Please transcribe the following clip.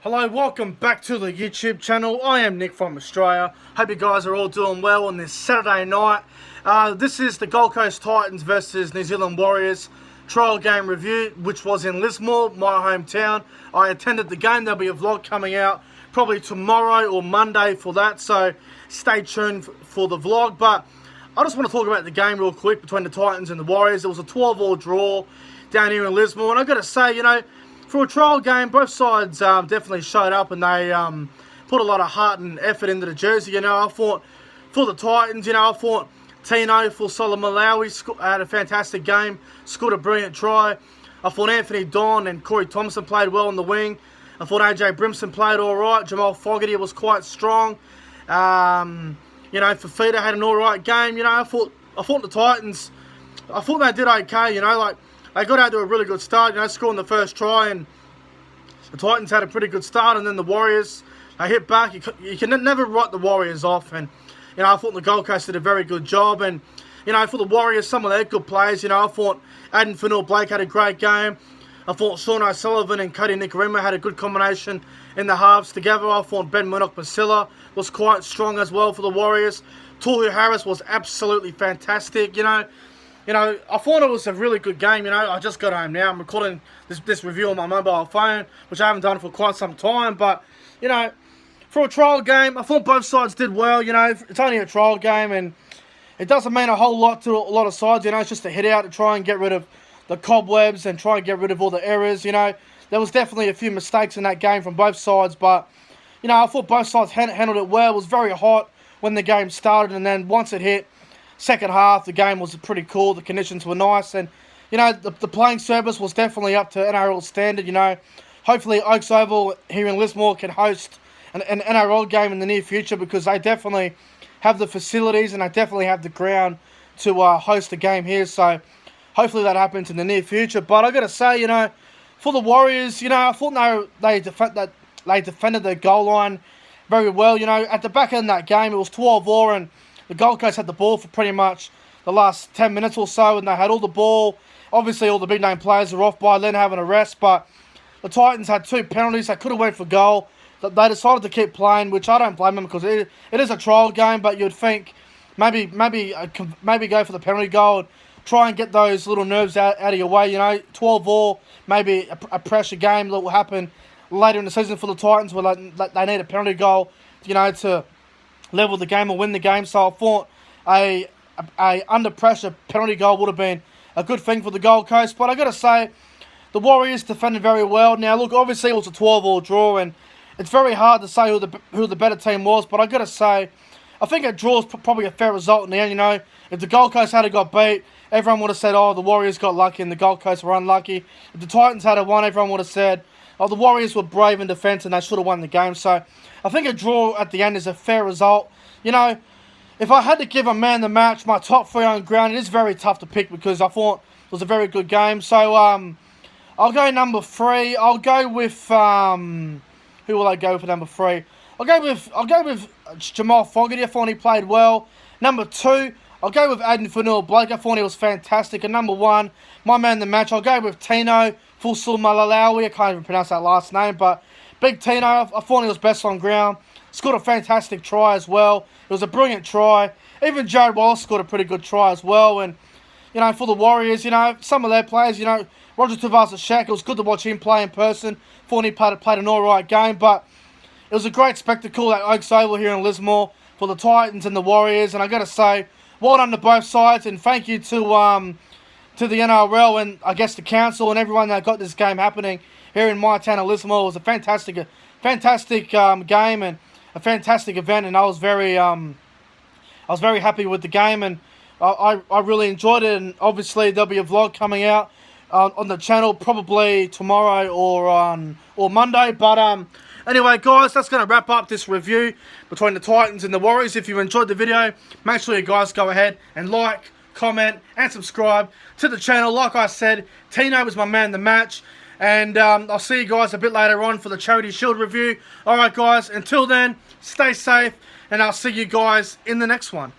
Hello, welcome back to the YouTube channel. I am Nick from Australia. Hope you guys are all doing well on this Saturday night. This is the Gold Coast Titans versus New Zealand Warriors trial game review, which was in Lismore, my hometown. I attended the game. There'll be a vlog coming out probably tomorrow or Monday for that, so stay tuned for the vlog. But I just want to talk about the game real quick between the Titans and the Warriors. It was a 12-all draw down here in Lismore, and I've got to say, you know, for a trial game, both sides definitely showed up, and they put a lot of heart and effort into the jersey. You know, I thought for the Titans, you know, I thought Tino for Malawi had a fantastic game, scored a brilliant try. I thought Anthony Don and Corey Thompson played well on the wing. I thought AJ Brimson played all right. Jamal Fogarty was quite strong. You know, Fafita had an all right game. You know, I thought the Titans, I thought they did okay. You know, like, they got out to a really good start, you know, scoring the first try, and the Titans had a pretty good start, and then the Warriors, they hit back. You can never write the Warriors off, and, you know, I thought the Gold Coast did a very good job, and, you know, for the Warriors, some of their good players, you know, I thought Aden Fanua-Blake had a great game. I thought Sean O'Sullivan and Cody Nikorima had a good combination in the halves together. I thought Ben Murdoch-Masila was quite strong as well for the Warriors. Tohu Harris was absolutely fantastic, you know. I thought it was a really good game. You know, I just got home now. I'm recording this review on my mobile phone, which I haven't done for quite some time. But, you know, for a trial game, I thought both sides did well. You know, it's only a trial game, and it doesn't mean a whole lot to a lot of sides. You know, it's just a hit out to try and get rid of the cobwebs and try and get rid of all the errors. You know, there was definitely a few mistakes in that game from both sides. But, you know, I thought both sides handled it well. It was very hot when the game started, and then once it hit second half, the game was pretty cool. The conditions were nice, and, you know, the playing service was definitely up to NRL standard. You know, hopefully Oaks Oval here in Lismore can host an NRL game in the near future, because they definitely have the facilities and they definitely have the ground to host a game here. So hopefully that happens in the near future. But I got to say, you know, for the Warriors, you know, I thought they defended their goal line very well. You know, at the back end of that game, it was 12-all, and the Gold Coast had the ball for pretty much the last 10 minutes or so, and they had all the ball. Obviously, all the big-name players are off by then having a rest, but the Titans had 2 penalties. They could have went for goal. They decided to keep playing, which I don't blame them, because it is a trial game, but you'd think maybe go for the penalty goal and try and get those little nerves out of your way. You know, 12-all, maybe a pressure game that will happen later in the season for the Titans, where they need a penalty goal, you know, to level the game or win the game. So I thought a under pressure penalty goal would have been a good thing for the Gold Coast. But I got to say, the Warriors defended very well. Now, look, obviously it was a 12-all draw, and it's very hard to say who the better team was. But I got to say, I think a draw is probably a fair result in the end. You know, if the Gold Coast had got beat, everyone would have said, oh, the Warriors got lucky and the Gold Coast were unlucky. If the Titans had won, everyone would have said, oh, the Warriors were brave in defence and they should have won the game. So I think a draw at the end is a fair result. You know, if I had to give a man the match, my top 3 on ground, it is very tough to pick, because I thought it was a very good game. So I'll go number 3. I'll go with who will I go for number 3? I'll go with Jamal Fogarty. I thought he played well. Number 2, I'll go with Aden Fanua-Blake. I thought he was fantastic. And number 1, my man the match, I'll go with Tino Malawi. I can't even pronounce that last name, but Big Tino, I thought he was best on ground. Scored a fantastic try as well. It was a brilliant try. Even Jared Wallace scored a pretty good try as well. And, you know, for the Warriors, you know, some of their players, you know, Roger Tuivasa-Sheck, it was good to watch him play in person. Thought he played an alright game, but it was a great spectacle at Oaks Oval here in Lismore for the Titans and the Warriors. And I got to say, well done to both sides, and thank you to the NRL and I guess the council and everyone that got this game happening here in my town of Lismore. It was a fantastic game and a fantastic event, and I was very happy with the game, and I really enjoyed it. And obviously there'll be a vlog coming out on the channel probably tomorrow or Monday. But anyway, guys, that's going to wrap up this review between the Titans and the Warriors. If you enjoyed the video, make sure you guys go ahead and like, comment, and subscribe to the channel. Like I said, Tino was my man the match. And I'll see you guys a bit later on for the Charity Shield review. Alright guys, until then, stay safe, and I'll see you guys in the next one.